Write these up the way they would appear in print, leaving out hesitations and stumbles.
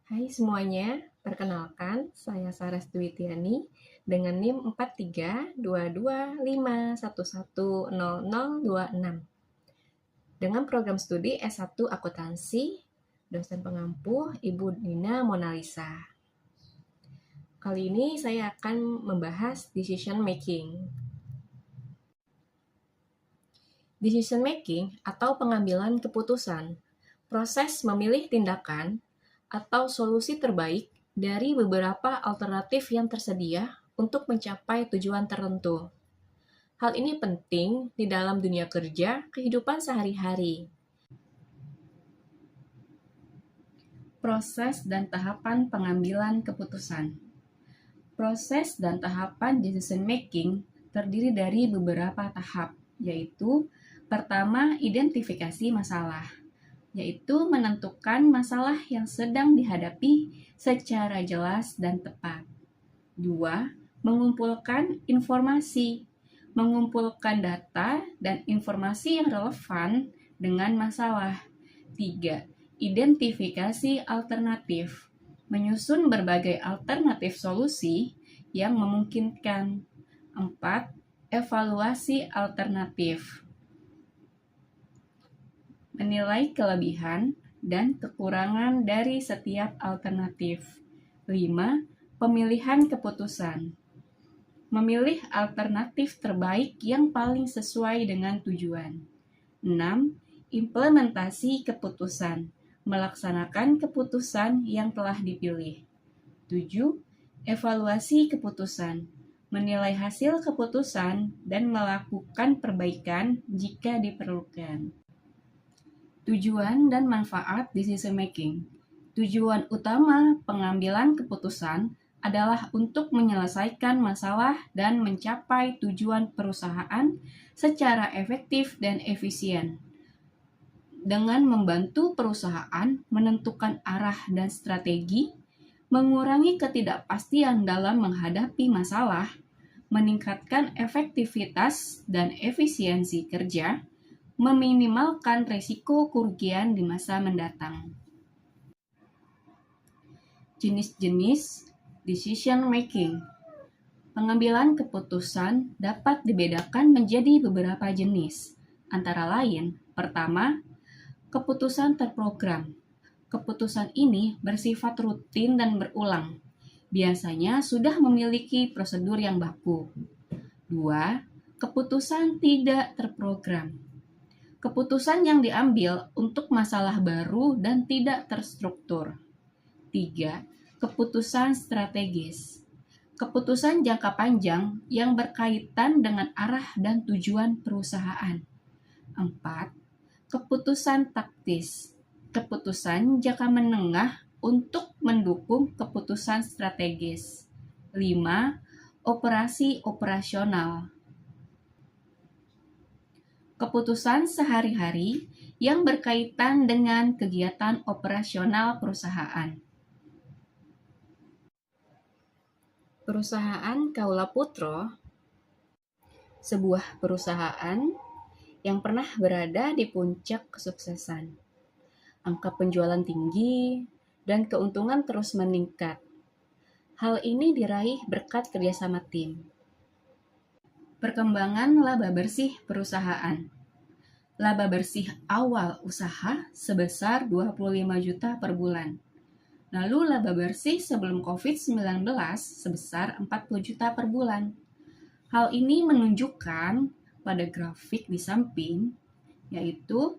Hai semuanya, perkenalkan saya Saras Dwitiani dengan NIM 432251100026 dengan program studi S1 Akuntansi, dosen pengampu Ibu Dina Monalisa. Kali ini saya akan membahas decision making. Decision making atau pengambilan keputusan, proses memilih tindakan atau solusi terbaik dari beberapa alternatif yang tersedia untuk mencapai tujuan tertentu. Hal ini penting di dalam dunia kerja, kehidupan sehari-hari. Proses dan tahapan pengambilan keputusan. Proses dan tahapan decision making terdiri dari beberapa tahap, yaitu pertama, identifikasi masalah, yaitu menentukan masalah yang sedang dihadapi secara jelas dan tepat. 2. Mengumpulkan informasi, mengumpulkan data dan informasi yang relevan dengan masalah. 3. Identifikasi alternatif, menyusun berbagai alternatif solusi yang memungkinkan. 4. Evaluasi alternatif, menilai kelebihan dan kekurangan dari setiap alternatif. 5. Pemilihan keputusan, memilih alternatif terbaik yang paling sesuai dengan tujuan. 6. Implementasi keputusan, melaksanakan keputusan yang telah dipilih. 7. Evaluasi keputusan, menilai hasil keputusan dan melakukan perbaikan jika diperlukan. Tujuan dan manfaat decision making. Tujuan utama pengambilan keputusan adalah untuk menyelesaikan masalah dan mencapai tujuan perusahaan secara efektif dan efisien. Dengan membantu perusahaan menentukan arah dan strategi, mengurangi ketidakpastian dalam menghadapi masalah, meningkatkan efektivitas dan efisiensi kerja, meminimalkan risiko kerugian di masa mendatang. Jenis-jenis decision making. Pengambilan keputusan dapat dibedakan menjadi beberapa jenis, antara lain, pertama, keputusan terprogram. Keputusan ini bersifat rutin dan berulang, biasanya sudah memiliki prosedur yang baku. 2. Keputusan tidak terprogram. Keputusan yang diambil untuk masalah baru dan tidak terstruktur. 3. Keputusan strategis. Keputusan jangka panjang yang berkaitan dengan arah dan tujuan perusahaan. 4. Keputusan taktis. Keputusan jangka menengah untuk mendukung keputusan strategis. 5. Operasi operasional. Keputusan sehari-hari yang berkaitan dengan kegiatan operasional perusahaan. Perusahaan Kaula Putro, sebuah perusahaan yang pernah berada di puncak kesuksesan. Angka penjualan tinggi dan keuntungan terus meningkat. Hal ini diraih berkat kerjasama tim. Perkembangan laba bersih perusahaan. Laba bersih awal usaha sebesar 25 juta per bulan. Lalu laba bersih sebelum COVID-19 sebesar 40 juta per bulan. Hal ini menunjukkan pada grafik di samping, yaitu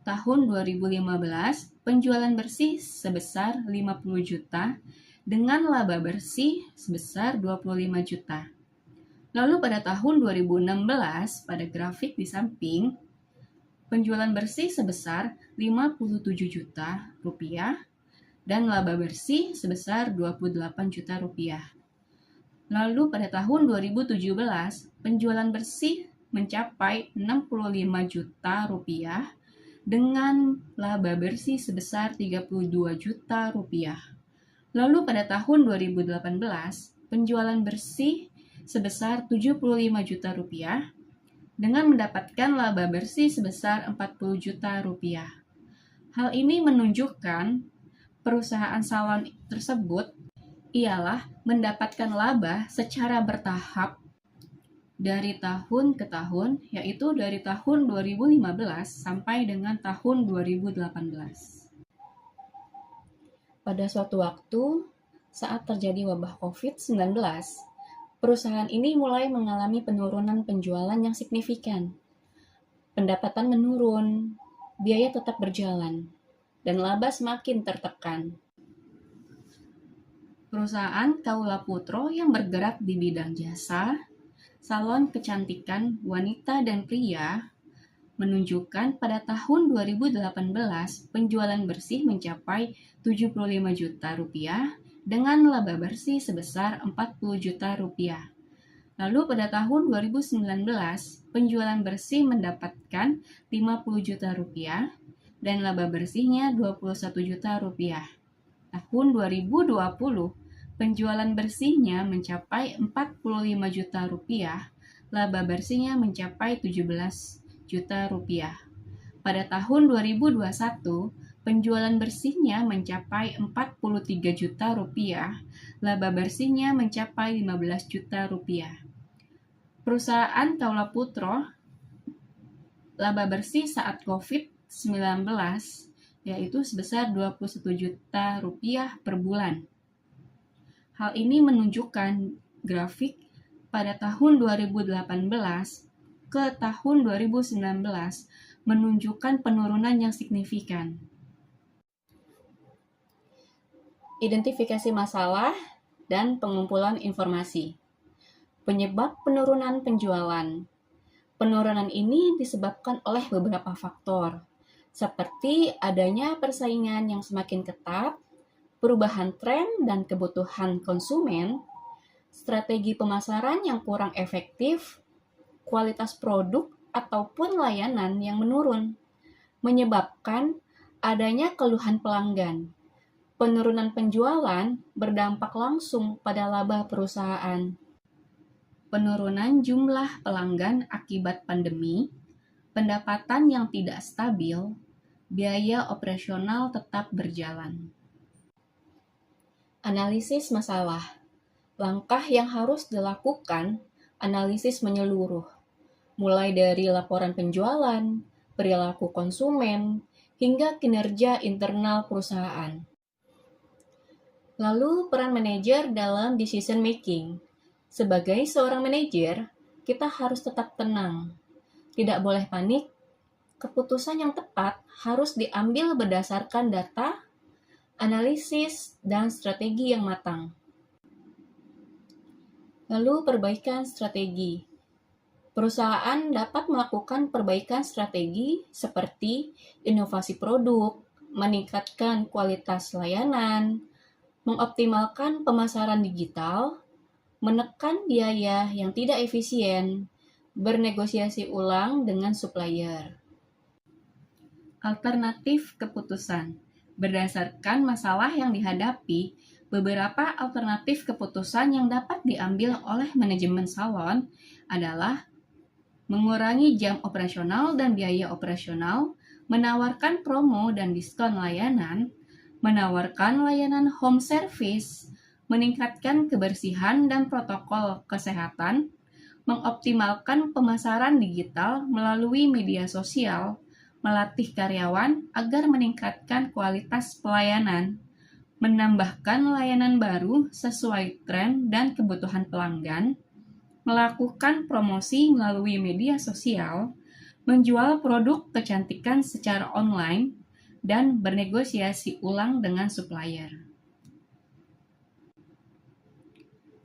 tahun 2015 penjualan bersih sebesar 50 juta dengan laba bersih sebesar 25 juta. Lalu pada tahun 2016 pada grafik di samping, penjualan bersih sebesar 57 juta rupiah dan laba bersih sebesar 28 juta rupiah. Lalu pada tahun 2017, penjualan bersih mencapai 65 juta rupiah dengan laba bersih sebesar 32 juta rupiah. Lalu pada tahun 2018, penjualan bersih sebesar 75 juta rupiah dengan mendapatkan laba bersih sebesar 40 juta rupiah. Hal ini menunjukkan perusahaan salon tersebut ialah mendapatkan laba secara bertahap dari tahun ke tahun, yaitu dari tahun 2015 sampai dengan tahun 2018. Pada suatu waktu, saat terjadi wabah COVID-19, perusahaan ini mulai mengalami penurunan penjualan yang signifikan. Pendapatan menurun, biaya tetap berjalan, dan laba semakin tertekan. Perusahaan Kaula Putro yang bergerak di bidang jasa, salon kecantikan wanita dan pria, menunjukkan pada tahun 2018 penjualan bersih mencapai 75 juta rupiah dengan laba bersih sebesar 40 juta rupiah. Lalu pada tahun 2019, penjualan bersih mendapatkan 50 juta rupiah dan laba bersihnya 21 juta rupiah. Tahun 2020, penjualan bersihnya mencapai 45 juta rupiah, laba bersihnya mencapai 17 juta rupiah. Pada tahun 2021, penjualan bersihnya mencapai 43 juta rupiah, laba bersihnya mencapai 15 juta rupiah. Perusahaan Kaula Putro laba bersih saat COVID-19 yaitu sebesar 21 juta rupiah per bulan. Hal ini menunjukkan grafik pada tahun 2018 ke tahun 2019 menunjukkan penurunan yang signifikan. Identifikasi masalah dan pengumpulan informasi. Penyebab penurunan penjualan. Penurunan ini disebabkan oleh beberapa faktor, seperti adanya persaingan yang semakin ketat, perubahan tren dan kebutuhan konsumen, strategi pemasaran yang kurang efektif, kualitas produk ataupun layanan yang menurun, menyebabkan adanya keluhan pelanggan. Penurunan penjualan berdampak langsung pada laba perusahaan. Penurunan jumlah pelanggan akibat pandemi, pendapatan yang tidak stabil, biaya operasional tetap berjalan. Analisis masalah. Langkah yang harus dilakukan, analisis menyeluruh, mulai dari laporan penjualan, perilaku konsumen, hingga kinerja internal perusahaan. Lalu, peran manajer dalam decision making. Sebagai seorang manajer, kita harus tetap tenang. Tidak boleh panik. Keputusan yang tepat harus diambil berdasarkan data, analisis, dan strategi yang matang. Lalu, perbaikan strategi. Perusahaan dapat melakukan perbaikan strategi seperti inovasi produk, meningkatkan kualitas layanan, mengoptimalkan pemasaran digital, menekan biaya yang tidak efisien, bernegosiasi ulang dengan supplier. Alternatif keputusan. Berdasarkan masalah yang dihadapi, beberapa alternatif keputusan yang dapat diambil oleh manajemen salon adalah mengurangi jam operasional dan biaya operasional, menawarkan promo dan diskon layanan, menawarkan layanan home service, meningkatkan kebersihan dan protokol kesehatan, mengoptimalkan pemasaran digital melalui media sosial, melatih karyawan agar meningkatkan kualitas pelayanan, menambahkan layanan baru sesuai tren dan kebutuhan pelanggan, melakukan promosi melalui media sosial, menjual produk kecantikan secara online, dan bernegosiasi ulang dengan supplier.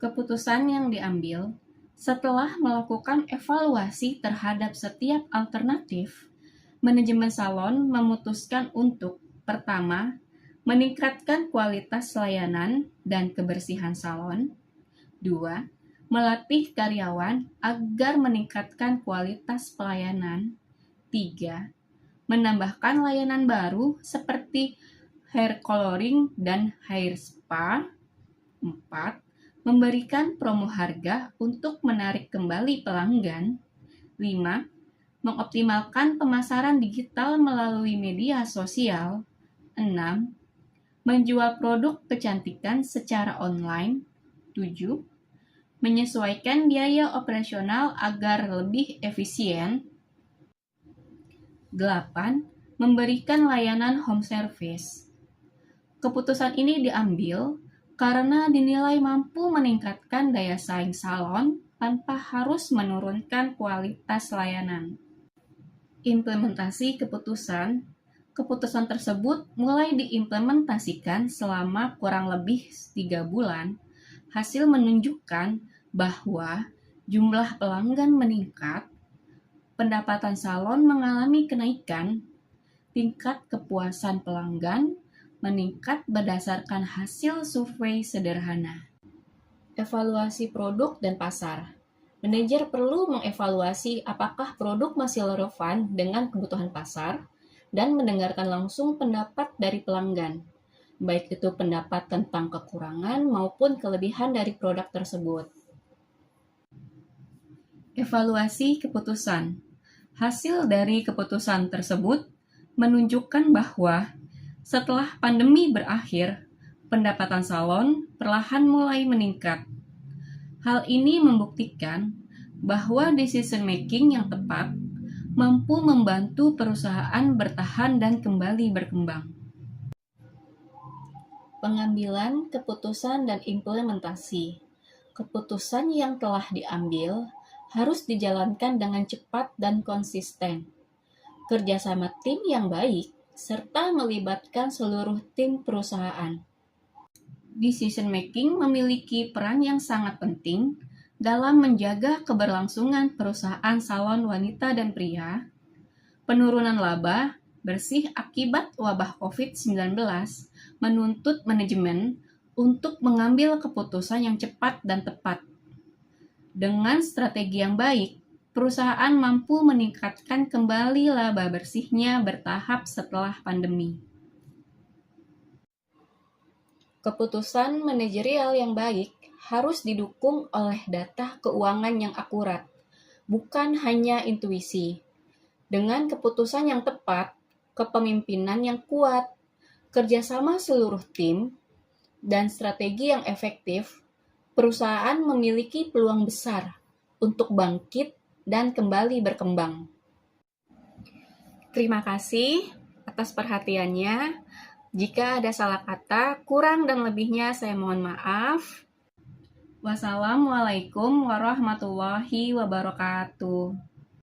Keputusan yang diambil setelah melakukan evaluasi terhadap setiap alternatif, manajemen salon memutuskan untuk pertama, meningkatkan kualitas layanan dan kebersihan salon. 2. Melatih karyawan agar meningkatkan kualitas pelayanan. 3. Menambahkan layanan baru seperti hair coloring dan hair spa. 4. Memberikan promo harga untuk menarik kembali pelanggan. 5. Mengoptimalkan pemasaran digital melalui media sosial. 6. menjual produk kecantikan secara online. 7. Menyesuaikan biaya operasional agar lebih efisien. 8. Memberikan layanan home service. Keputusan ini diambil karena dinilai mampu meningkatkan daya saing salon tanpa harus menurunkan kualitas layanan. Implementasi keputusan. Keputusan tersebut mulai diimplementasikan selama kurang lebih 3 bulan. Hasil menunjukkan bahwa jumlah pelanggan meningkat, pendapatan salon mengalami kenaikan, tingkat kepuasan pelanggan meningkat berdasarkan hasil survei sederhana. Evaluasi produk dan pasar. Manajer perlu mengevaluasi apakah produk masih relevan dengan kebutuhan pasar dan mendengarkan langsung pendapat dari pelanggan, baik itu pendapat tentang kekurangan maupun kelebihan dari produk tersebut. Evaluasi keputusan. Hasil dari keputusan tersebut menunjukkan bahwa setelah pandemi berakhir, pendapatan salon perlahan mulai meningkat. Hal ini membuktikan bahwa decision making yang tepat mampu membantu perusahaan bertahan dan kembali berkembang. Pengambilan keputusan dan implementasi. Keputusan yang telah diambil harus dijalankan dengan cepat dan konsisten. Kerjasama tim yang baik, serta melibatkan seluruh tim perusahaan. Decision making memiliki peran yang sangat penting dalam menjaga keberlangsungan perusahaan salon wanita dan pria, penurunan laba bersih akibat wabah COVID-19 menuntut manajemen untuk mengambil keputusan yang cepat dan tepat. Dengan strategi yang baik, perusahaan mampu meningkatkan kembali laba bersihnya bertahap setelah pandemi. Keputusan manajerial yang baik harus didukung oleh data keuangan yang akurat, bukan hanya intuisi. Dengan keputusan yang tepat, kepemimpinan yang kuat, kerjasama seluruh tim, dan strategi yang efektif, perusahaan memiliki peluang besar untuk bangkit dan kembali berkembang. Terima kasih atas perhatiannya. Jika ada salah kata, kurang dan lebihnya saya mohon maaf. Wassalamualaikum warahmatullahi wabarakatuh.